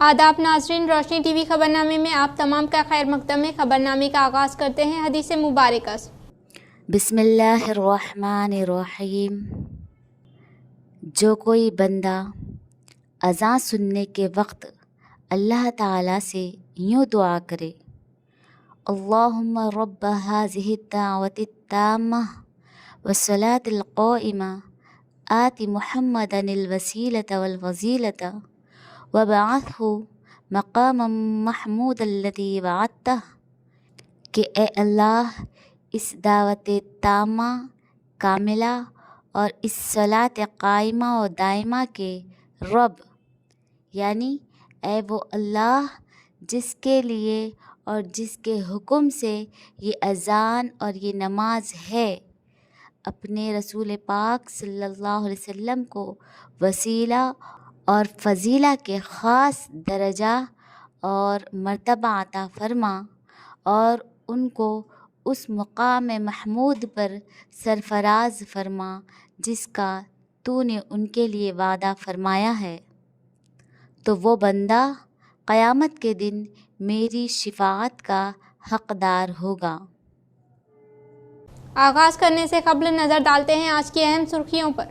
आदाब नाजरीन, रोशनी टीवी खबरनामे में आप तमाम का खैर मकदम में। खबरनामे का आगाज़ करते हैं हदीस मुबारक से। बिस्मिल्लाहिर्रहमानिर्रहीम। जो कोई बंदा अज़ान सुनने के वक्त अल्लाह ताला से यूँ दुआ करे, अल्लाहुम्मा रब्ब हाज़िहि दावति ताम्मा वस्सलातिल क़ाइमा आति मुहम्मदनिल वसीलता वल फज़ीलता वबअथहु मक़ामम महमूदल्लज़ी वअदतह, कि ए अल्लाह, इस दावत तामा कामिला और इस सलात कायमा और दायमा के रब, यानी ए वो अल्लाह जिसके लिए और जिसके हुक्म से ये अज़ान और ये नमाज है, अपने रसूल पाक सल्लल्लाहु अलैहि वसल्लम को वसीला और फ़जीला के ख़ास दर्जा और मर्तबा अता फ़रमा और उनको उस मुक़ाम महमूद पर सरफ़राज़ फ़रमा जिसका तूने उनके लिए वादा फ़रमाया है। तो वो बंदा क़यामत के दिन मेरी शिफ़ाअत का हक़दार होगा। आगाज़ करने से कब्ल नज़र डालते हैं आज की अहम सुर्खियों पर।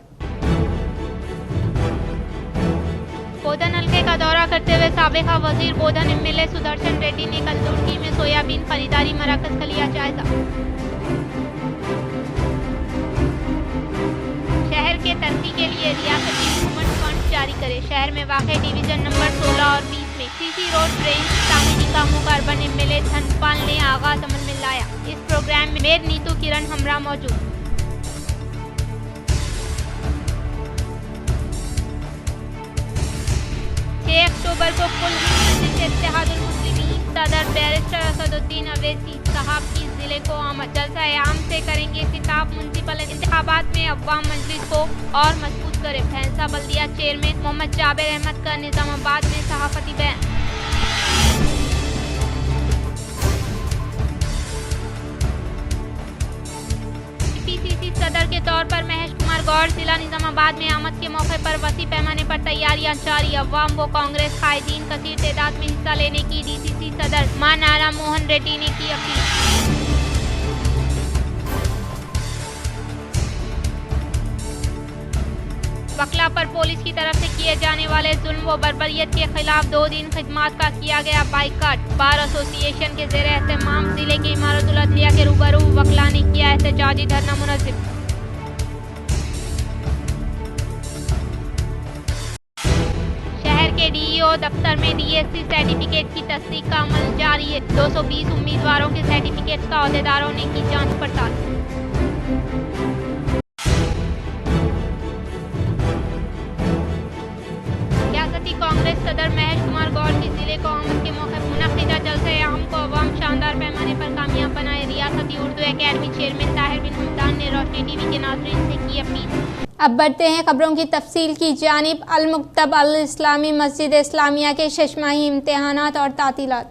बोधन हल्के का दौरा करते हुए साबिक़ा वज़ीर बोधन एमएलए सुदर्शन रेड्डी ने कल तुर्की में सोयाबीन खरीदारी मराकज़ का लिया जायजा। शहर के तरक्की के लिए रियासती हुकूमत फंड जारी करे। शहर में वाक़े डिवीज़न नंबर 16 और 20 में सीसी रोड रेंज तामीरी कामों का अर्बन एमएलए धनपाल ने आगाज़ अमल में लाया। इस प्रोग्राम में मेयर नीतू किरण हमरा मौजूद। 6 अक्टूबर को कुल हिंद मजलिस इत्तेहादुल मुस्लिमीन सदर बैरिस्टर असदुद्दीन अवैसी साहब की जिले को आमद। जलसा-ए-आम से करेंगे खिताब। म्युनिसिपल इंतखाबात में अवाम मजलिस को और मजबूत करे। भैंसा बल्दिया चेयरमैन मोहम्मद जाबिर अहमद का निजामाबाद में सहाफ़ती बयान। पीसीसी सदर के तौर पर महेश कुमार गौड़ जिला निजामाबाद में आमद के मौके पर वसी पैमाने पर तैयारियां जारी। अवाम व कांग्रेस कायदीन कसीर तादाद में हिस्सा लेने की डीसीसी सदर मां नारा मोहन रेड्डी ने की अपील। वकला पर पुलिस की तरफ से किए जाने वाले जुल्म व बर्बरियत के खिलाफ 2 दिन खिदमत का किया गया बाइकाट। बार एसोसिएशन के ज़ेर एहतमाम जिले के इमारतुल अदलिया के रूबरू वकला ने किया एहतजाजी धरना मुनज़्ज़म। शहर के डीईओ दफ्तर में डीएससी सर्टिफिकेट की तस्दीक का अमल जारी है। 220 उम्मीदवारों के सर्टिफिकेट का अहदेदारों ने की जांच पड़ताल। कांग्रेस सदर महेश कुमार गौड़ की जिले को आमद के मौके पर मुनक़िदा जलसे-ए-आम को अवाम शानदार पैमाने पर कामयाब बनाए। रियासती उर्दू एकेडमी चेयरमैन ताहिर बिन हमदान ने रोशनी टीवी के नाज़रीन से की अपील। अब बढ़ते हैं खबरों की तफसील की जानिब। अल-मुक्तब अल-इस्लामी मस्जिद इस्लामिया के शशमाही इम्तिहानात और तातीलात।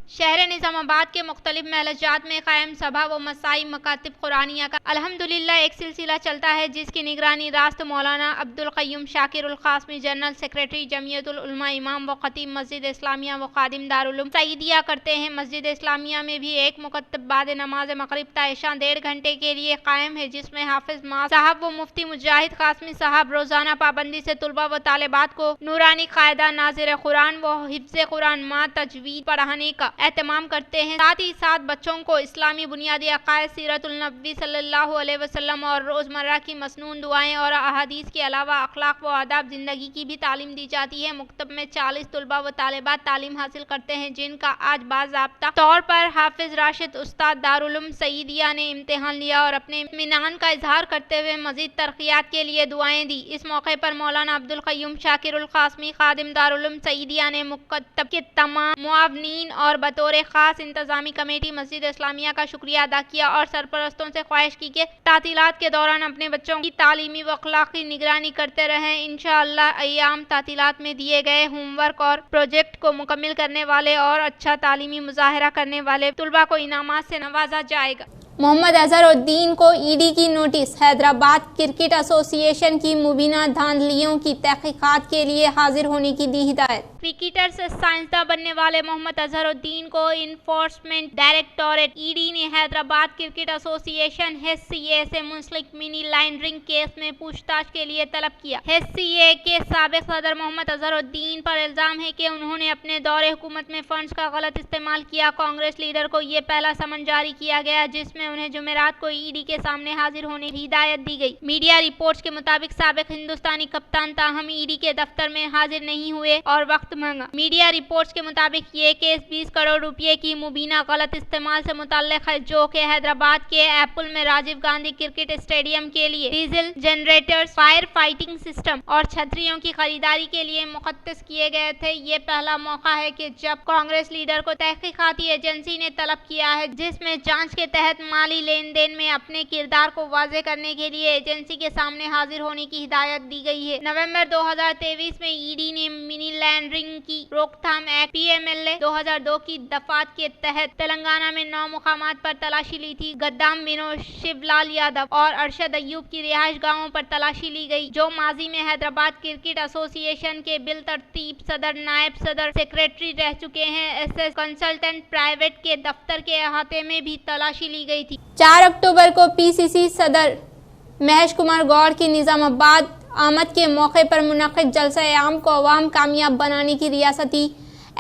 शहर निज़ामाबाद के मुख्तलिफ महलजात में कायम सभा व मसाई मकातिब कुरानिया का अल्हम्दुलिल्लाह एक सिलसिला चलता है, जिसकी निगरानी रास्त मौलाना अब्दुल क़य्यूम शाकिरुल क़ासमी जनरल सेक्रेटरी जमीयतुल उलमा इमाम व खतीब मस्जिद इस्लामिया व खादिम दारुल उलूम सईदिया करते हैं। मस्जिद इस्लामिया में भी एक मुकत्तब बाद नमाज मगरिब ता इशा 1.5 घंटे के लिए कायम है, जिसमें हाफिज मास साहब व मुफ्ती मुजाहिद कासमी साहब रोजाना पाबंदी से तुलबा व तालिबात को नूरानी कायदा नाज़िर कुरान व हिफ्ज़ कुरान मा तजवीद पढ़ाने का एहतमाम करते हैं। साथ ही साथ बच्चों को इस्लामी बुनियादी अकायद, सीरतुल नबी सल्लल्लाहु अलैहि वसल्लम और रोज़मर्रा की मसनून दुआएं और अहादीस के अलावा अखलाक व आदाब ज़िंदगी की भी तालीम दी जाती है। मुक्तब में 40 तुलबा व तालिबात तालीम हासिल करते हैं, जिनका आज बाज़ाब्ता तौर पर हाफिज राशिद उस्ताद दारुल उलूम सईदिया ने इम्तिहान लिया और अपने इत्मीनान का इजहार करते हुए मज़ीद तरक्कियात के लिए दुआएं दी। इस मौके पर मौलाना अब्दुल क़य्यूम शाकिरुल क़ासमी खादिम दारुल उलूम सईदिया ने मुकत्तब के तमाम मुआवनीन और बतौर खास इंतजामी कमेटी मस्जिद इस्लामिया का शुक्रिया अदा किया और सरपरस्तों से ख्वाहिश की कि तातीलात के दौरान अपने बच्चों की तालीमी व अखलाकी निगरानी करते रहें। इंशाअल्लाह अय्याम तातीलात में दिए गए होमवर्क और प्रोजेक्ट को मुकम्मिल करने वाले और अच्छा तालीमी मुजाहरा करने वाले तुलबा को इनामात से नवाजा जाएगा। मोहम्मद अजहरुद्दीन को ईडी की नोटिस। हैदराबाद क्रिकेट एसोसिएशन की मुबीना धांधलियों की तहकीकात के लिए हाजिर होने की दी हिदायत। क्रिकेटर से साइंसदान बनने वाले मोहम्मद अजहरुद्दीन को इन्फोर्समेंट डायरेक्टोरेट ईडी ने हैदराबाद क्रिकेट एसोसिएशन (HCA) से मुंसलिक मनी लॉन्ड्रिंग केस में पूछताछ के लिए तलब किया। HCA के साबिक सदर मोहम्मद अजहरुद्दीन पर इल्जाम है कि उन्होंने अपने दौरे हुकूमत में फंड्स का गलत इस्तेमाल किया। कांग्रेस लीडर को ये पहला समन जारी किया गया जिसमें उन्हें जुमेरात को ईडी के सामने हाजिर होने की हिदायत दी गई। मीडिया रिपोर्ट्स के मुताबिक साबिक हिंदुस्तानी कप्तान ताहम ईडी के दफ्तर में हाजिर नहीं हुए और वक्त मांगा। मीडिया रिपोर्ट्स के मुताबिक ये केस 20 करोड़ रुपए की मुबीना गलत इस्तेमाल से मुतल्लिक है, जो कि हैदराबाद के एप्पल में राजीव गांधी क्रिकेट स्टेडियम के लिए diesel generators, fire fighting system और छतरियों की खरीदारी के लिए मुखत्तिस किए गए थे। ये पहला मौका है कि जब कांग्रेस लीडर को तहकीकाती एजेंसी ने तलब किया है जिसमें जांच के तहत माली लेन देन में अपने किरदार को वाजे करने के लिए एजेंसी के सामने हाजिर होने की हिदायत दी गई है। नवंबर 2023 में ईडी ने मनी लॉन्ड्रिंग की रोकथाम एक्ट PMLA 2002 की दफात के तहत तेलंगाना में 9 मुकामात पर तलाशी ली थी। गद्दाम विनोद, शिवलाल यादव और अरशद अय्यूब की रिहाइश गाहों पर तलाशी ली गई, जो माजी में हैदराबाद क्रिकेट एसोसिएशन के बिल तरतीब सदर, नायब सदर, सेक्रेटरी रह चुके हैं। SS कंसल्टेंट प्राइवेट के दफ्तर के अहाते में भी तलाशी ली गई थी। 4 अक्टूबर को PCC सदर महेश कुमार गौड़ की निजामाबाद आमद के मौके पर मुनक़िद जलसा-ए-आम को अवाम कामयाब बनाने की रियासती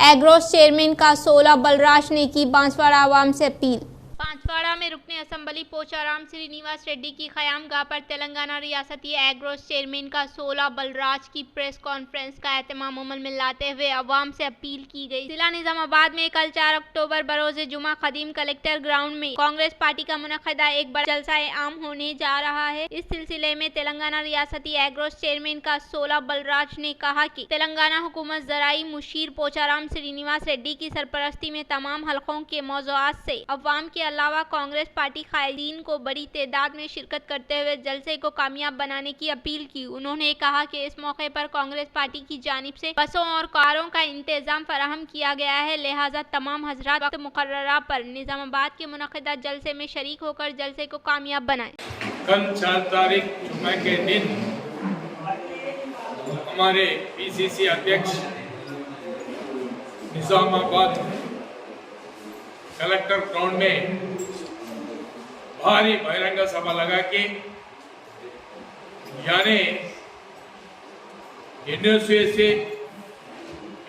एग्रोस चेयरमैन का 16 बलराज ने की बांसवाड़ा अवाम से अपील। बांसवाड़ा में रुकने असम्बली पोचाराम श्रीनिवास रेड्डी की क़यामगाह पर तेलंगाना रियासती एग्रोस चेयरमैन का 16 बलराज की प्रेस कॉन्फ्रेंस का एहतमाम अमल में लाते हुए अवाम से अपील की गई। जिला निजामाबाद में कल 4 अक्टूबर बरोज़े जुमा खदीम कलेक्टर ग्राउंड में कांग्रेस पार्टी का मुनक़दा एक बड़ा जलसा-ए-आम होने जा रहा है। इस सिलसिले में तेलंगाना रियासती एग्रोस चेयरमैन का 16 बलराज ने कहा कि तेलंगाना हुकूमत ज़राई मुशीर पोचाराम श्रीनिवास रेड्डी की सरपरस्ती में तमाम हलकों के मौज़ूआत से अवाम के अलावा कांग्रेस पार्टी कायदीन को बड़ी तादाद में शिरकत करते हुए जलसे को कामयाब बनाने की अपील की। उन्होंने कहा कि इस मौके पर कांग्रेस पार्टी की जानिब से बसों और कारों का इंतजाम फराहम किया गया है, लिहाजा तमाम हजरात वक्त मुकर्ररा पर निजामाबाद के मुनक़दा जलसे में शरीक होकर जलसे को कामयाब बनाएं। कल 4 तारीख जुम्मे के दिन हमारे PCC अध्यक्ष निजामाबाद कलेक्टर ग्राउंड में भारी बहिरंग सभा लगा के यानी NSU से,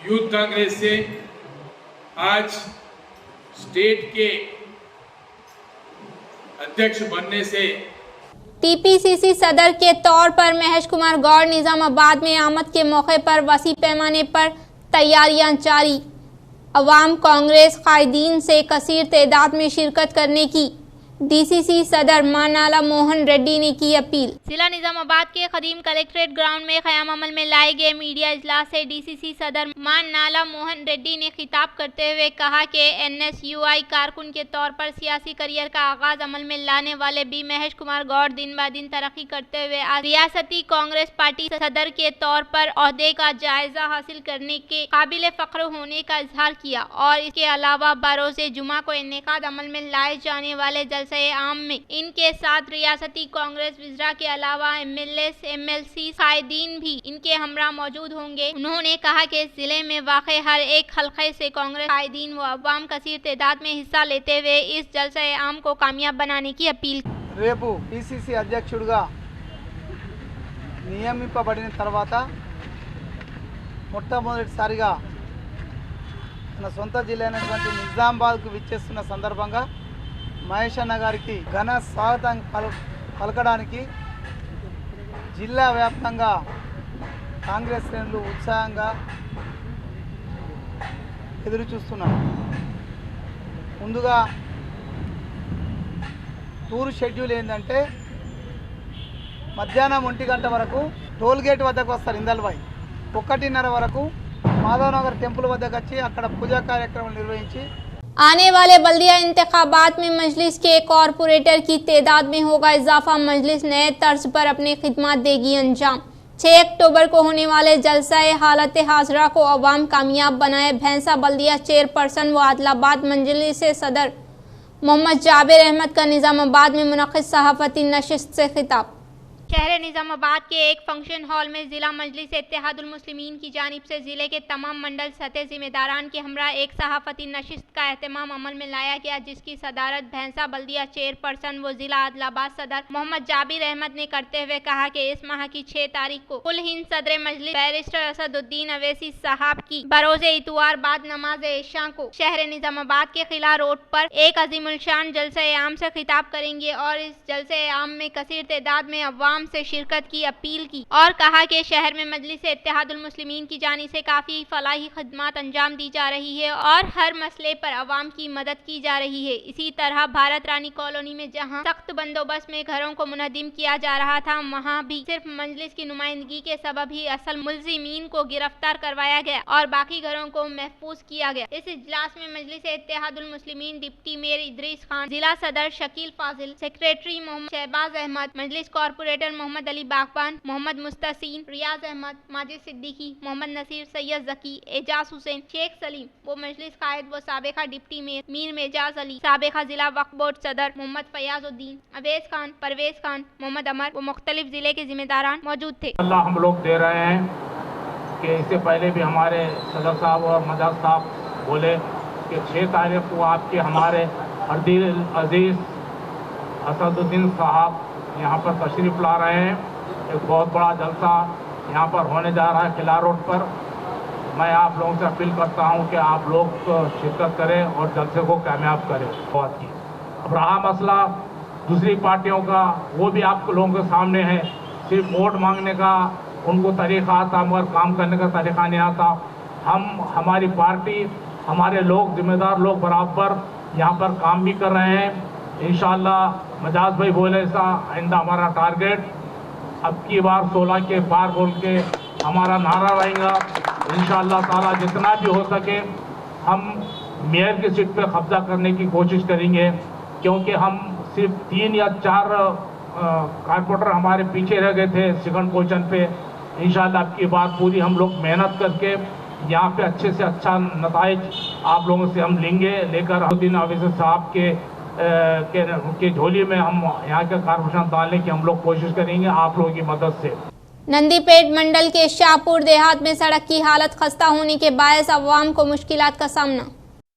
यूथ कांग्रेस से आज स्टेट के अध्यक्ष बनने से TPCC सदर के तौर पर महेश कुमार गौड़ निजामाबाद में आमद के मौके पर वसी पैमाने पर तैयारियां जारी। अवाम कांग्रेस कायदीन से कसीर तादाद में शिरकत करने की DCC सदर मानाला मोहन रेड्डी ने की अपील। जिला निजामाबाद के खदीम कलेक्ट्रेट ग्राउंड में क़याम अमल में लाए गए मीडिया इजलास से DCC सदर मानाला मोहन रेड्डी ने खिताब करते हुए कहा कि NSUI कारकुन के तौर पर सियासी करियर का आगाज अमल में लाने वाले बी महेश कुमार गौड़ दिन ब दिन तरक्की करते हुए आज रियासती कांग्रेस पार्टी सदर के तौर पर ओहदे का जायजा हासिल करने के काबिल फ़ख्र होने का इजहार किया और इसके अलावा बरोज़े जुमा को इनेकाद अमल में लाए जाने वाले जलसा-ए-आम में इनके साथ रियासती कांग्रेस वज़रा के अलावा MLAs, MLCs, कायदीन भी इनके हमरा मौजूद होंगे। उन्होंने कहा कि इस जिले में वाक़े हर एक हल्के से कांग्रेस कायदीन व अवाम कसीर तादाद में हिस्सा लेते हुए इस जलसा-ए-आम को कामयाब बनाने की अपील। రేపు PCC అధ్యక్షుడిగా నియమింపబడిన తర్వాత మొట్టమొదటిసారిగా మన సొంత జిల్లా అయినటువంటి నిజామాబాద్కు విచ్చేస్తున్న సందర్భంగా మహేష్ అన్న గారికి ఘన స్వాగతం పలకడానికి జిల్లా వ్యాప్తంగా కాంగ్రెస్ శ్రేణులు ఉత్సాహంగా ఎదురు చూస్తున్నారు. ముందుగా టూర్ షెడ్యూల్ ఏంటంటే మధ్యాహ్నం 1 గంట వరకు టోల్ గేట్ వద్దకు వస్తారు ఇందల్వాయి, 1:30 వరకు మాధవనగర్ టెంపుల్ వద్దకు వచ్చి అక్కడ పూజా కార్యక్రమాలు నిర్వహించి आने वाले बल्दिया इंतखाबात में मजलिस के कॉरपोरेटर की तादाद में होगा इजाफा। मजलिस नए तर्ज पर अपनी खिदमत देगी अंजाम। 6 अक्टूबर को होने वाले जलसाए हालत हाजरा को अवाम कामयाब बनाए। भैंसा बल्दिया चेयरपर्सन व आदिलाबाद मजलिस सदर मोहम्मद जाबिर अहमद का निज़ामाबाद में मुनक़िद सहाफ़ती नशिस्त से खिताब। शहर निज़ामाबाद के एक फंक्शन हॉल में ज़िला मजलिस इत्तेहादुल मुस्लिमीन की जानिब से ज़िले के तमाम मंडल सतह ज़िम्मेदारान के हमरा एक सहाफ़ती नशिस्त का एहतमाम अमल में लाया गया, जिसकी सदारत भैंसा बल्दिया चेयरपर्सन व ज़िला आदिलाबाद सदर मोहम्मद जाबिर अहमद ने करते हुए कहा कि इस माह की 6 तारीख को कुल हिंद सदर मजलिस बैरिस्टर असदुद्दीन अवैसी साहब की बरोज़े इतवार बाद नमाज इशा को शहर निज़ामाबाद के किला रोड पर एक अज़ीमुल-शान जलसा आम से खिताब करेंगे और इस जलसे आम में कसीर तादाद में अवाम से शिरकत की अपील की और कहा कि शहर में मजलिस इत्तेहादुल मुस्लिमीन की जानिब से काफ़ी फलाही खदमात अंजाम दी जा रही है और हर मसले पर अवाम की मदद की जा रही है। इसी तरह भारत रानी कॉलोनी में जहां सख्त बंदोबस्त में घरों को मुनहदिम किया जा रहा था, वहां भी सिर्फ मजलिस की नुमाइंदगी के सबब ही असल मुल्जिमीन को गिरफ्तार करवाया गया और बाकी घरों को महफूज किया गया। इस इजलास में मजलिस इत्तेहादुल मुस्लिमीन डिप्टी मेयर इदरीस खान, जिला सदर शकील फाजिल, सेक्रेटरी मोहम्मद शहबाज अहमद, मजलिस कॉर्पोरेटर मोहम्मद अली बागबान, मोहम्मद मुस्तसीन, रियाज अहमद, माजिद सिद्दीकी, मोहम्मद नसीर, सैयद जकी, एजाज हुसैन, शेख सलीम वो मजलिस कायद व साबिका डिप्टी मेयर मीर मेजाज अली, साबिका जिला वक्फ बोर्ड सदर मोहम्मद फयाजुद्दीन, अवैस खान, परवेज खान, मोहम्मद अमर वो मुख्तलिफ जिले के जिम्मेदारान मौजूद थे। अल्लाह हम लोग दे रहे हैं कि इससे पहले भी हमारे सदर साहब और मजाज साहब बोले कि 6 तारीख को आपके हमारे अर्दिल अजीज़ असदुद्दीन साहब यहाँ पर तशरीफ़ ला रहे हैं। एक बहुत बड़ा जलसा यहाँ पर होने जा रहा है किला रोड पर। मैं आप लोगों से अपील करता हूँ कि आप लोग शिरकत करें और जलसे को कामयाब करें। बात की अब रहा मसला दूसरी पार्टियों का, वो भी आप लोगों के सामने है। सिर्फ वोट मांगने का उनको तरीक़ा आता मगर काम करने का तरीक़ा नहीं आता। हमारी पार्टी, हमारे लोग, जिम्मेदार लोग बराबर यहाँ पर काम भी कर रहे हैं। इंशाअल्लाह मजाज भाई बोले ऐसा आइंदा हमारा टारगेट अब की बार 16 के पार बोल के हमारा नारा रहेगा। इंशाअल्लाह ताला जितना भी हो सके हम मेयर की सीट पे कब्जा करने की कोशिश करेंगे, क्योंकि हम सिर्फ 3 या 4 कारपोरेटर हमारे पीछे रह गए थे सेकंड पोजीशन पे। इंशाअल्लाह अब की बार पूरी हम लोग मेहनत करके यहाँ पे अच्छे से अच्छा नताइज आप लोगों से हम लेकर असदुद्दीन अवैसी साहब के झोली में हम यहाँ के कारपोरेशन डालने की हम लोग कोशिश करेंगे आप लोगों की मदद से। नंदीपेट मंडल के शाहपुर देहात में सड़क की हालत खस्ता होने के बायस अवाम को मुश्किलात का सामना।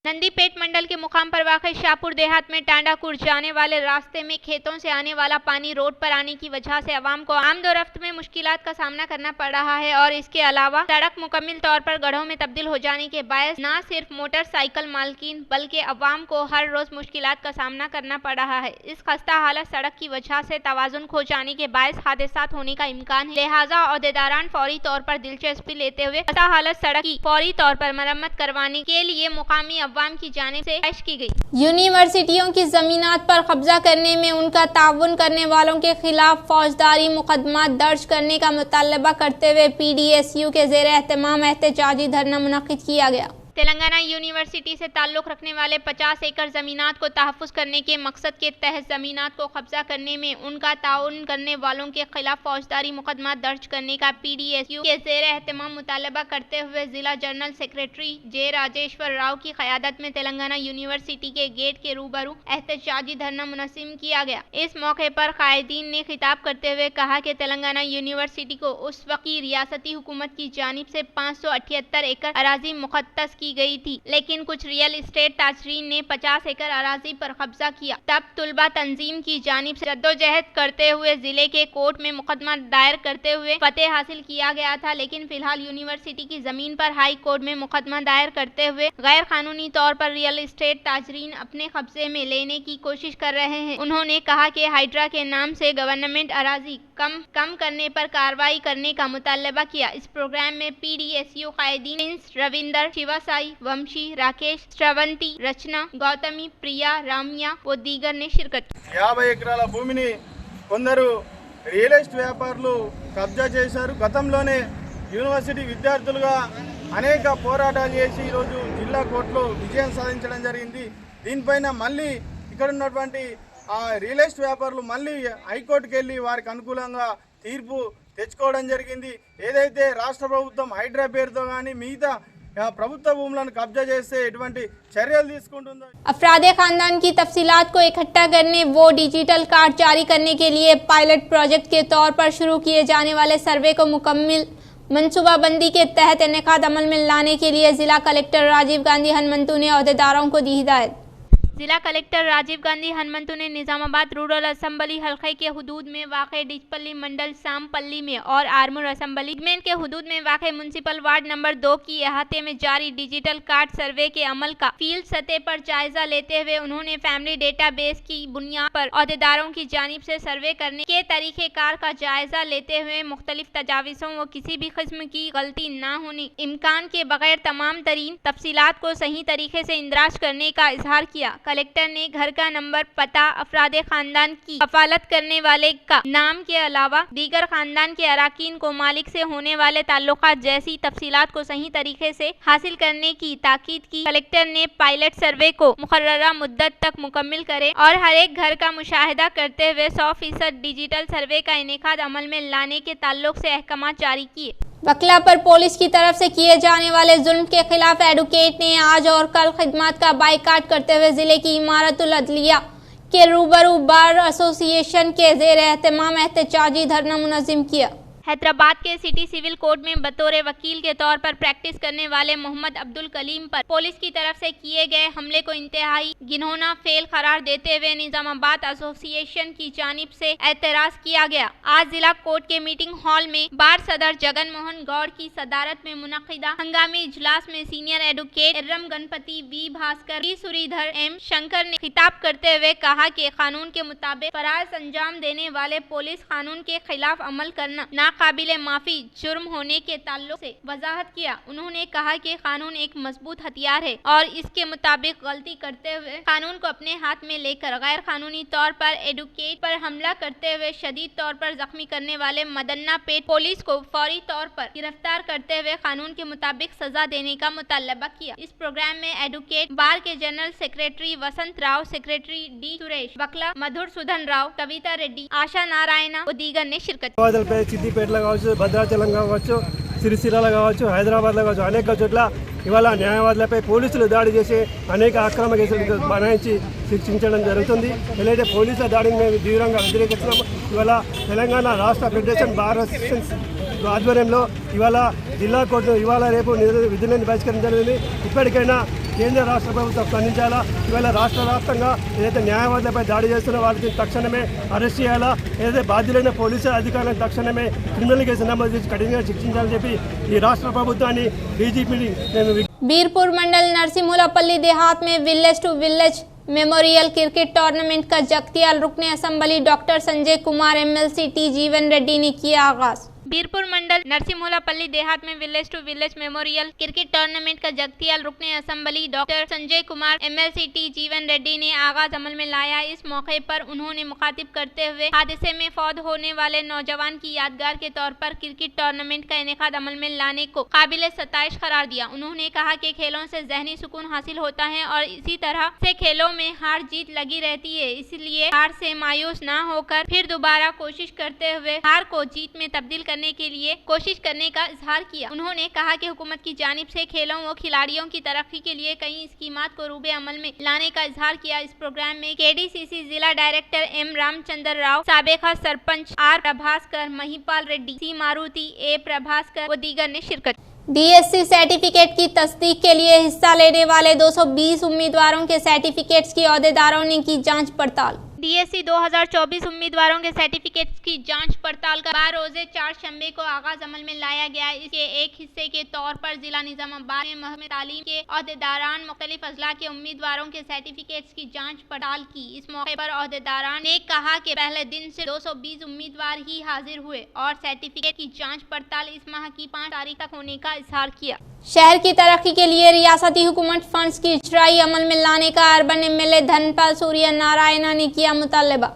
नंदीपेट मंडल के मुकाम पर वाक़ई शाहपुर देहात में टांडाकुर जाने वाले रास्ते में खेतों से आने वाला पानी रोड पर आने की वजह से अवाम को आमदोरफ्त में मुश्किलात का सामना करना पड़ रहा है और इसके अलावा सड़क मुकम्मल तौर पर गड्ढों में तब्दील हो जाने के बायस न सिर्फ मोटरसाइकिल मालकीन बल्कि अवाम को हर रोज मुश्किलात का सामना करना पड़ रहा है। इस खस्ता हालत सड़क की वजह से तवाजुन खो जाने के बायस हादसात होने का इम्कान है, लिहाजा अहदेदारान फौरी तौर पर दिलचस्पी लेते हुए खस्ता हालत सड़क की फौरी तौर पर मरम्मत करवाने के लिए मुकामी अवाम की जानिब से पेश की गई। यूनिवर्सिटियों की जमीनात पर कब्जा करने में उनका ताउन करने वालों के खिलाफ फौजदारी मुकदमा दर्ज करने का मुतालबा करते हुए PDSU के ज़ेर एहतमाम एहतजाजी धरना मुनक्किद किया गया। तेलंगाना यूनिवर्सिटी से ताल्लुक़ रखने वाले 50 एकड़ ज़मीनात को तहफ़्फ़ुज़ करने के मकसद के तहत ज़मीनात को कब्जा करने में उनका ताउन करने वालों के खिलाफ फौजदारी मुकदमा दर्ज करने का PDSU के ज़ेर एहतमाम मुतालबा करते हुए ज़िला जनरल सेक्रेटरी जे राजेश्वर राव की क़यादत में तेलंगाना यूनिवर्सिटी के गेट के रूबरू एहतजाजी धरना मुनस्सिम किया गया। इस मौके पर कायदीन ने खिताब करते हुए कहा कि तेलंगाना यूनिवर्सिटी को उस वक्त की रियासती हुकूमत की जानिब से 578 एकड़ अराजी मुक़द्दस की गई थी, लेकिन कुछ रियल इस्टेट ताजरीन ने 50 एकड़ अराजी पर कब्जा किया। तब तुलबा तंजीम की जानिब से जद्दोजहद करते हुए जिले के कोर्ट में मुकदमा दायर करते हुए फतेह हासिल किया गया था, लेकिन फिलहाल यूनिवर्सिटी की जमीन पर हाई कोर्ट में मुकदमा दायर करते हुए गैर कानूनी तौर पर रियल इस्टेट ताजरीन अपने कब्जे में लेने की कोशिश कर रहे हैं। उन्होंने कहा कि हाइड्रा के नाम से गवर्नमेंट अराजी कम करने पर कार्रवाई करने का मुतालबा किया। इस प्रोग्राम में PDSU कायदीन रविंदर, शिवासाई, वंशी, राकेश, श्रवंती, रचना, गौतमी, प्रिया, राम्या व दीगर ने शिरकत की। 50 ఎకరాల భూమిని కొందరు రియల్ ఎస్టేట్ వ్యాపారులు కబ్జా చేశారు। గతంలోనే యూనివర్సిటీ విద్యార్థులుగా అనేక పోరాటాలు చేసి ఈరోజు జిల్లా కోర్టులో విజయం సాధించడం జరిగింది। దీనిపైన మళ్ళీ ఇక్కడ ఉన్నటువంటి ఆ రియల్ ఎస్టేట్ వ్యాపారులు మళ్ళీ హైకోర్టుకి వెళ్ళి వారికి అనుకూలంగా తీర్పు తెచ్చుకోవడం జరిగింది। ఏదైతే రాష్ట్ర ప్రభుత్వం హైడ్రా పేరుతో కానీ మిగతా ప్రభుత్వ భూములను కబ్జా చేస్తే ఎటువంటి చర్యలు తీసుకుంటుందో। अफरादे खानदान की तफसीलात को इकट्ठा करने वो डिजिटल कार्ड जारी करने के लिए पायलट प्रोजेक्ट के तौर पर शुरू किए जाने वाले सर्वे को मुकम्मल मनसूबाबंदी के तहत इनेकाद अमल में लाने के लिए जिला कलेक्टर राजीव गांधी हनुमंतु ने अहदेदारों को दी हिदायत। जिला कलेक्टर राजीव गांधी हनुमंतु ने निजामाबाद रूरल असम्बली हल्के के हुदूद में वाक़े डिचपल्ली मंडल सामपल्ली में और आरमूर असम्बली सेगमेंट के हुदूद में वाक़े म्युनिसिपल वार्ड नंबर 2 की अहाते में जारी डिजिटल कार्ड सर्वे के अमल का फील्ड सतह पर जायजा लेते हुए उन्होंने फैमिली डेटाबेस की बुनियाद पर अहदेदारों की जानिब से सर्वे करने के तरीक़ेकार का जायजा लेते हुए मुख्तलिफ तजावीज़ों व किसी भी किस्म की गलती न होने इम्कान के बगैर तमाम तरीन तफसीलात को सही तरीके से इंदराज करने का इजहार किया। कलेक्टर ने घर का नंबर, पता, अफरादे खानदान की कफालत करने वाले का नाम के अलावा दीगर खानदान के अराकीन को मालिक से होने वाले ताल्लुकात जैसी तफसीलात को सही तरीके से हासिल करने की ताकीद की। कलेक्टर ने पायलट सर्वे को मुकर्ररा मुद्दत तक मुकम्मल करे और हर एक घर का मुशाहिदा करते हुए 100% डिजिटल सर्वे का इनेकाद अमल में लाने के ताल्लुक से अहकाम जारी किए। वकला पर पुलिस की तरफ से किए जाने वाले जुल्म के खिलाफ एडवोकेट ने आज और कल खिदमत का बाइकाट करते हुए जिले की इमारतुल अदलिया के रूबरू बार एसोसिएशन के जेर एहतमाम एहतजाजी धरना मुनज़्ज़म किया। हैदराबाद के सिटी सिविल कोर्ट में बतौर वकील के तौर पर प्रैक्टिस करने वाले मोहम्मद अब्दुल कलीम पर पुलिस की तरफ से किए गए हमले को इंतहाई घिनौना फेल करार देते हुए निजामाबाद एसोसिएशन की जानिब से एतराज किया गया। आज जिला कोर्ट के मीटिंग हॉल में बार सदर जगन मोहन गौड़ की सदारत में मुनक़िदा हंगामी इजलास में senior advocate Irram Ganapathi, V Bhaskar, V Sridhar, M Shankar ने खिताब करते हुए कहा कि कानून के मुताबिक फराइज अंजाम देने वाले पुलिस कानून के खिलाफ अमल करना नाकाबिले माफी जुर्म होने के ताल्लुक से वजाहत किया। उन्होंने कहा कि कानून एक मजबूत हथियार है और इसके मुताबिक गलती करते हुए कानून को अपने हाथ में लेकर गैर कानूनी तौर पर एडवोकेट पर हमला करते हुए शदीद तौर पर जख्मी करने वाले मदन्ना पेट पुलिस को फौरी तौर पर गिरफ्तार करते हुए कानून के मुताबिक सजा देने का मुतालबा किया। इस प्रोग्राम में एडवोकेट बार के जनरल सेक्रेटरी वसंत राव, सेक्रेटरी डी सुरेश, वकला मधुसूदन राव, कविता रेड्डी, आशा नारायण और दीगर ने शिरकत की। కావచ్చు, భద్రాచలం కావచ్చు, సిరిసిల్ల కావచ్చు, హైదరాబాద్లో కావచ్చు, అనేక చోట్ల ఇవాళ న్యాయవాదులపై పోలీసులు దాడి చేసి అనేక అక్రమ కేసులు బనాయించి శిక్షించడం జరుగుతుంది। ఏదైతే పోలీసుల దాడిని మేము తీవ్రంగా వ్యతిరేకిస్తున్నాము। ఇవాళ తెలంగాణ రాష్ట్ర ఫెడరేషన్ బార్ అసోసియేషన్ ఆధ్వర్యంలో ఇవాళ జిల్లా కోర్టు ఇవాళ రేపు విధులను బహిష్కరించాలని ఇప్పటికైనా కేంద్ర రాష్ట్ర ప్రభుత్వం స్పందించాలా। ఇవాళ రాష్ట్ర వ్యాప్తంగా ఏదైతే న్యాయవాదులపై దాడి చేస్తున్న వారికి తక్షణమే అరెస్ట్ చేయాలా, ఏదైతే బాధ్యులైన పోలీసు అధికారులను తక్షణమే క్రిమినల్ కేసు నమోదు చేసి కఠినంగా శిక్షించాలని చెప్పి ఈ రాష్ట్ర ప్రభుత్వాన్ని డీజీపీని మేము बीरपुर मंडल नरसिंहमुलापल्ली देहात में village to village memorial cricket tournament का जगतियाल रुकने assembly doctor Sanjay Kumar MLC T Jeevan Reddy ने किया आगाज। बीरपुर मंडल नरसिंहमुलापल्ली देहात में village to village memorial cricket tournament का जगतियाल रुकने assembly doctor Sanjay Kumar MLC T Jeevan Reddy ने आगाज अमल में लाया। इस मौके पर उन्होंने मुखातिब करते हुए हादसे में फौत होने वाले नौजवान की यादगार के तौर पर क्रिकेट टूर्नामेंट का इनेकाद अमल में लाने को काबिल सताइश करार दिया। उन्होंने कहा कि खेलों से जहनी सुकून हासिल होता है और इसी तरह से खेलों में हार जीत लगी रहती है, इसलिए हार से मायूस न होकर फिर दोबारा कोशिश करते हुए हार को जीत में तब्दील करने के लिए कोशिश करने का इजहार किया। उन्होंने कहा कि हुकूमत की जानिब से खेलों व खिलाड़ियों की तरक्की के लिए कई स्कीमात को रूबे अमल में लाने का इजहार किया। इस प्रोग्राम में केडीसीसी जिला डायरेक्टर एम रामचंद्र राव, साबिका sarpanch R Prabhaskar, Mahipal Reddy, C Maruti, A Prabhaskar व दीगर ने शिरकत। डीएससी सर्टिफिकेट की तस्दीक के लिए हिस्सा लेने वाले 220 उम्मीदवारों के सर्टिफिकेट्स की अहदेदारों ने की जांच पड़ताल। डीएससी 2024 उम्मीदवारों के सर्टिफिकेट्स की जांच पड़ताल का रोजे 4 शंबे को आगाज अमल में लाया गया। इसके एक हिस्से के तौर पर जिला निजामाबाद में महकमे तालीम के अहदेदारान मुख्तलिफ अजला के उम्मीदवारों के सर्टिफिकेट्स की जांच पड़ताल की। इस मौके पर अहदेदारान ने कहा कि पहले दिन से 220 उम्मीदवार ही हाजिर हुए और सर्टिफिकेट की जांच पड़ताल इस माह की 5 तारीख तक होने का इजहार किया। शहर की तरक्की के लिए रियासती हुकूमत फंड्स की इजराई अमल में लाने का अर्बन एमएलए धनपाल सूर्य नारायण ने किया मुतालबा।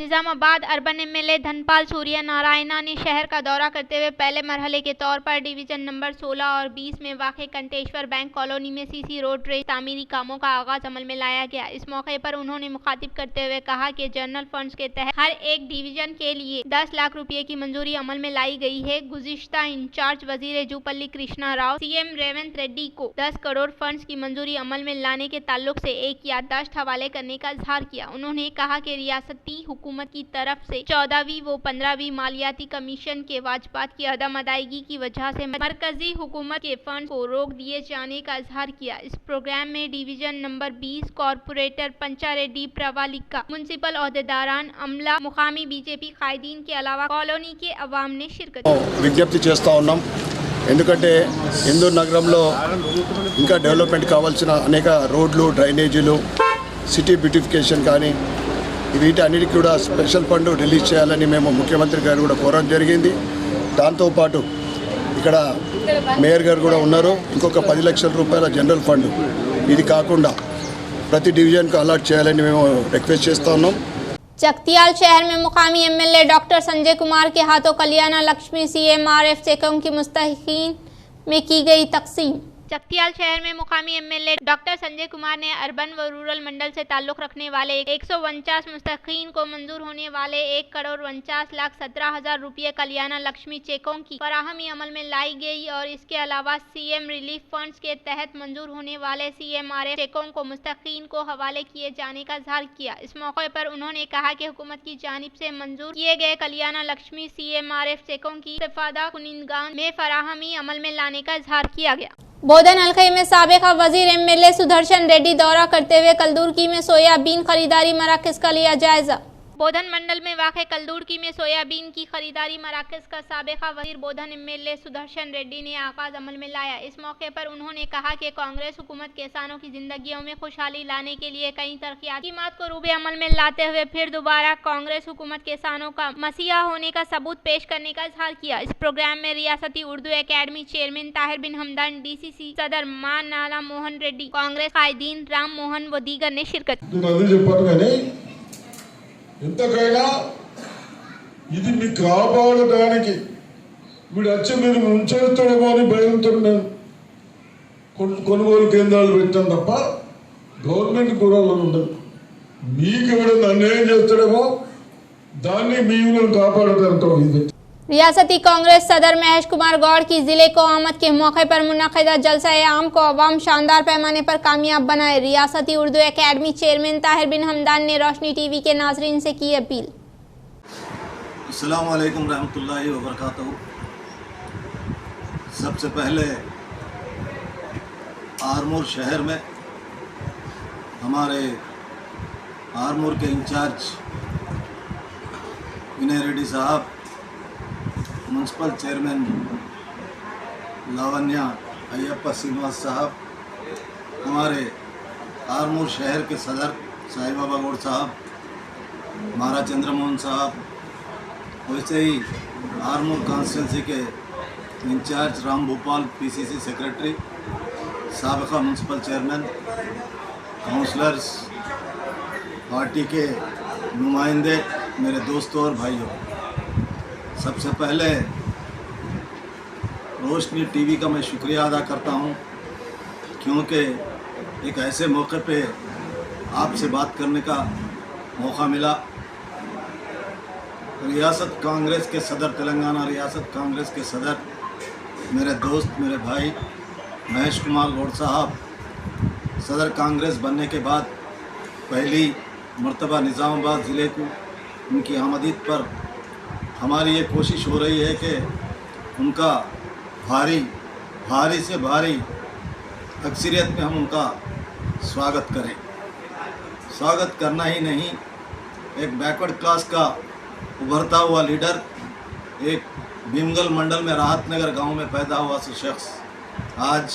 निजामाबाद अर्बन एमएलए धनपाल सूर्य नारायणा ने शहर का दौरा करते हुए पहले मरहले के तौर पर डिवीजन नंबर 16 और 20 में वाक़े कंटेश्वर बैंक कॉलोनी में सीसी रोड रेज तामीरी कामों का आगाज अमल में लाया गया। इस मौके पर उन्होंने मुखातिब करते हुए कहा कि जनरल फंड्स के तहत हर एक डिवीजन के लिए 10 लाख रुपए की मंजूरी अमल में लाई गई है। गुज़िश्ता इंचार्ज वजीर जूपल्ली कृष्णा राव सीएम रेवंत रेड्डी को 10 करोड़ फंड्स की मंजूरी अमल में लाने के ताल्लुक से एक याददाश्त हवाले करने का इजहार किया। उन्होंने कहा कि रियासती हुकूमत की तरफ से 14वीं व 15वीं मालियाती कमीशन के वाजबात की अदम अदायगी की वजह से मरकजी हुकूमत के फंड को रोक दिए जाने का इजहार किया। इस प्रोग्राम में division number 20 corporator पंचारेड्डी Pravalika, municipal ओहदेदारान, अमला, मुकामी बीजेपी कायदीन के अलावा कॉलोनी के अवाम ने शिरकत की। విజ్ఞప్తి చేస్తూ ఉన్నాం ఎందుకంటే ఇందూరు నగరంలో ఇంకా డెవలప్మెంట్ కావాల్సిన అనేక రోడ్లు, డ్రైనేజీలు, సిటీ బ్యూటిఫికేషన్ కానీ వీటన్నిటికీ కూడా స్పెషల్ ఫండ్ రిలీజ్ చేయాలని మేము ముఖ్యమంత్రి గారు కూడా కోరడం జరిగింది. దాంతోపాటు ఇక్కడ మేయర్ గారు కూడా ఉన్నారు. ఇంకొక 10 లక్షల రూపాయల జనరల్ ఫండ్ ఇది కాకుండా ప్రతి డివిజన్కు అలాట్ చేయాలని మేము రిక్వెస్ట్ చేస్తూ ఉన్నాం. चकतियाल शहर में मुकामी एमएलए डॉक्टर संजय कुमार के हाथों कल्याण लक्ष्मी सीएमआरएफ चेकों की मुस्तहिकीन में की गई तकसीम। चकतियाल शहर में मुकामी एमएलए डॉक्टर संजय कुमार ने अर्बन व रूरल मंडल से ताल्लुक रखने वाले 149 मुस्तहिकीन को मंजूर होने वाले 1,49,17,000 रुपये कल्याण लक्ष्मी चेकों की फराहमी अमल में लाई गई और इसके अलावा सीएम रिलीफ फंड्स के तहत मंजूर होने वाले सीएमआरएफ चेकों को मुस्तहिकीन को हवाले किए जाने का इजहार किया। इस मौके पर उन्होंने कहा कि हुकूमत की जानिब से मंजूर किए गए कल्याण लक्ष्मी सीएमआरएफ चेकों की इस्तेफादा कुनिंदगान में फराहमी अमल में लाने का इजहार किया गया। बोधन हल्के में साबिका वजीर एमएलए सुदर्शन रेड्डी दौरा करते हुए कलदुर्गी में सोयाबीन खरीदारी मराकज का लिया जायजा। बोधन मंडल में वाक़े कलदुर्गी में सोयाबीन की खरीदारी मराकज का साबिका वजीर बोधन एमएलए सुदर्शन रेड्डी ने आगाज अमल में लाया। इस मौके पर उन्होंने कहा कि कांग्रेस हुकूमत किसानों की जिंदगियों में खुशहाली लाने के लिए कई तरक्याती स्कीमात को रूबे अमल में लाते हुए फिर दोबारा कांग्रेस हुकूमत किसानों का मसीहा होने का सबूत पेश करने का इजहार किया। इस प्रोग्राम में रियासती उर्दू अकेडमी चेयरमैन ताहिर बिन हमदान, डीसीसी सदर मा नाला मोहन रेड्डी, कांग्रेस कायदीन राम मोहन व दीगर ने शिरकत की। ఎంతకైనా ఇది మీ కాపాడడానికి వీడు వచ్చి మీరు ముంచేస్తాడేమో అని భయంతో నేను కొనుగోలు కేంద్రాలు పెట్టాను తప్ప గవర్నమెంట్ కూరలో ఉండదు. మీకు ఎవడన్నా అన్యాయం చేస్తాడేమో దాన్ని మీరు కాపాడతారంతో ఇది। रियासती कांग्रेस सदर महेश कुमार गौड़ की जिले को आमद के मौके पर मुनक़िदा जलसा आम को अवाम शानदार पैमाने पर कामयाब बनाए। रियासती उर्दू अकेडमी चेयरमैन ताहिर बिन हमदान ने रोशनी टीवी के नाजरीन से की अपील। अस्सलाम वालेकुम रहमतुल्लाहि व बरकातहू। सबसे पहले आरमूर शहर में हमारे आरमूर के इंचार्ज विनय रेड्डी साहब, म्यूनसिपल चेयरमैन लावण्या अयप्पा श्रीनिवास साहब, हमारे आरमूर शहर के सदर साई बाबा गौड़ साहब, महाराज चंद्रमोहन साहब, वैसे ही आरमूर कॉन्स्टिट्यूंसी के in charge Ram Bhopal, PCC secretary, साबिका म्यूनसिपल चेयरमैन, काउंसलर्स, पार्टी के नुमाइंदे, मेरे दोस्तों और भाइयों, सबसे पहले रोशनी टीवी का मैं शुक्रिया अदा करता हूं, क्योंकि एक ऐसे मौके पे आपसे बात करने का मौका मिला। रियासत कांग्रेस के सदर, तेलंगाना रियासत कांग्रेस के सदर, मेरे दोस्त, मेरे भाई महेश कुमार गौड़ साहब सदर कांग्रेस बनने के बाद पहली मर्तबा निज़ामाबाद ज़िले को उनकी आमदीद पर हमारी ये कोशिश हो रही है कि उनका भारी से भारी अक्सरियत में हम उनका स्वागत करें। स्वागत करना ही नहीं, एक बैकवर्ड क्लास का उभरता हुआ लीडर, एक भीमगल मंडल में राहत नगर गांव में पैदा हुआ शख्स आज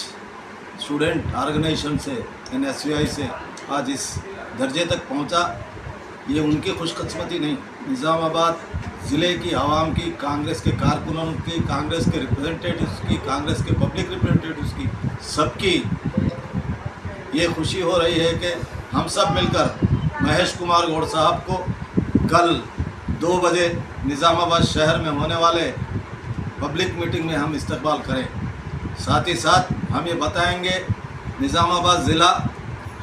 स्टूडेंट ऑर्गेनाइजेशन से NSUI से आज इस दर्जे तक पहुंचा। ये उनकी खुशकिस्मती नहीं, निज़ामाबाद ज़िले की आवाम की, कांग्रेस के कारकुनों की, कांग्रेस के रिप्रेजेंटेटिव्स की, कांग्रेस के पब्लिक रिप्रेजेंटेटिव्स की, सबकी ये खुशी हो रही है कि हम सब मिलकर महेश कुमार गौड़ साहब को कल 2 बजे निज़ामाबाद शहर में होने वाले पब्लिक मीटिंग में हम इस्तकबाल करें। साथ ही साथ हम ये बताएंगे निज़ामाबाद ज़िला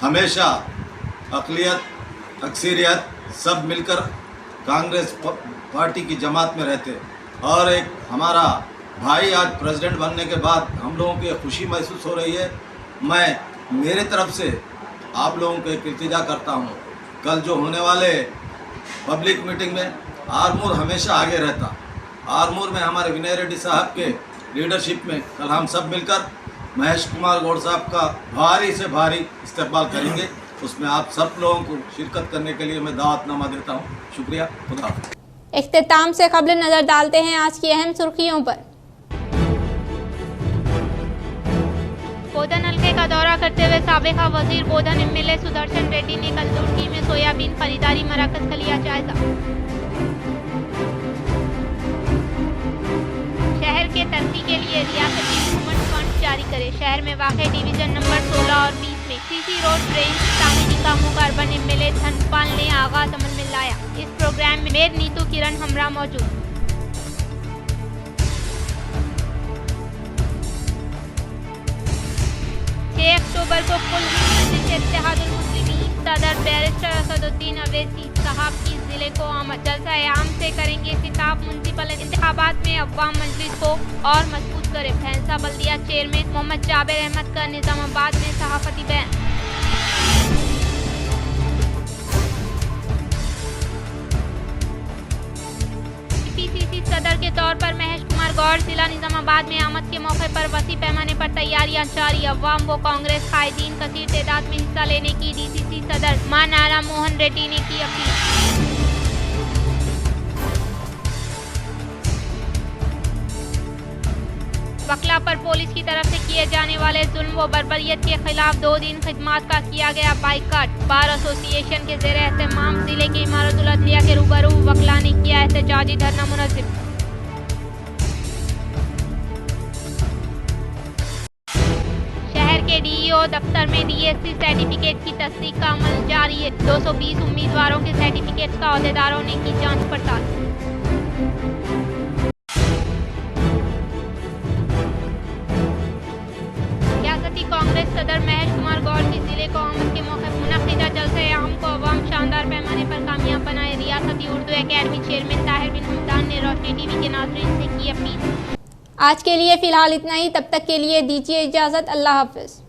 हमेशा अक़लियत अक्सरियत सब मिलकर कांग्रेस पार्टी की जमात में रहते, और एक हमारा भाई आज प्रेसिडेंट बनने के बाद हम लोगों को खुशी महसूस हो रही है। मैं मेरे तरफ से आप लोगों को एक इल्तिजा करता हूँ, कल जो होने वाले पब्लिक मीटिंग में आरमूर हमेशा आगे रहता। आरमूर में हमारे विनय रेड्डी साहब के लीडरशिप में कल हम सब मिलकर महेश कुमार गौड़ साहब का भारी से भारी इस्तकबाल करेंगे। उसमें आप सब लोगों को शिरकत करने के लिए मैं दावतनामा देता हूँ। शुक्रिया, खुदा हाफ़िज़। इख्तिताम से ख़बरें नज़र डालते हैं आज की अहम सुर्खियों पर। बोधन हल्के का दौरा करते हुए साबिका वजीर बोधन एमएलए सुदर्शन रेड्डी ने कल रुड़की में सोयाबीन खरीदारी मरकज का लिया जायजा। शहर के तरक्की के लिए रियासती हुकूमत फंड जारी करे। शहर में वाक़ डिवीजन नंबर 16 और 20 में सीसी रोड ड्रेन तामीरी कामों का अर्बन एमएलए धनपाल ने आगाज अमल में लाया। इस प्रोग्राम में मेयर नीतू किरण हमरा मौजूद। 6 अक्टूबर को कुल मजलिस इत्तेहादुल मुस्लिमीन सदर बैरिस्टर असदुद्दीन अवैसी साहब की जिले को आमद। जलसा आम से करेंगे खिताब। म्युनिसिपल इंतखाबात में अवाम मजलिस को और मजबूत करे। भैंसा बल्दिया चेयरमैन मोहम्मद जाबिर अहमद का निजामाबाद में सहाफती बयान। पीसीसी सदर के तौर पर महेश कुमार गौड़ जिला निजामाबाद में आमद के मौके पर वसी पैमाने पर तैयारियां जारी। अवाम व कांग्रेस कायदीन कसीर तादाद में हिस्सा लेने की डीसीसी सदर मां नारा मोहन रेड्डी ने की अपील। वकला पर पुलिस की तरफ से किए जाने वाले जुल्म व बर्बरियत के खिलाफ 2 दिन खिदमत का किया गया बाइकाट। बार एसोसिएशन के ज़ेर एहतमाम जिले के इमारतुल अदलिया के रूबरू वकला ने किया एहतजाजी धरना मुनज़्ज़म। शहर के डीईओ दफ्तर में डीएससी सर्टिफिकेट की तस्दीक का अमल जारी है। 220 उम्मीदवारों के सर्टिफिकेट का अहदेदारों ने की जांच पड़ताल। कांग्रेस सदर महेश कुमार गौड़ की जिले को आमद के मौके पर मुनक़िदा जलसे आम को अवाम शानदार पैमाने पर कामयाब बनाए। रियासती उर्दू एकेडमी चेयरमैन ताहिर बिन हमदान ने रोशनी टीवी के नाज़रीन से की अपील। आज के लिए फ़िलहाल इतना ही। तब तक के लिए दीजिए इजाज़त। अल्लाह हाफ़िज़।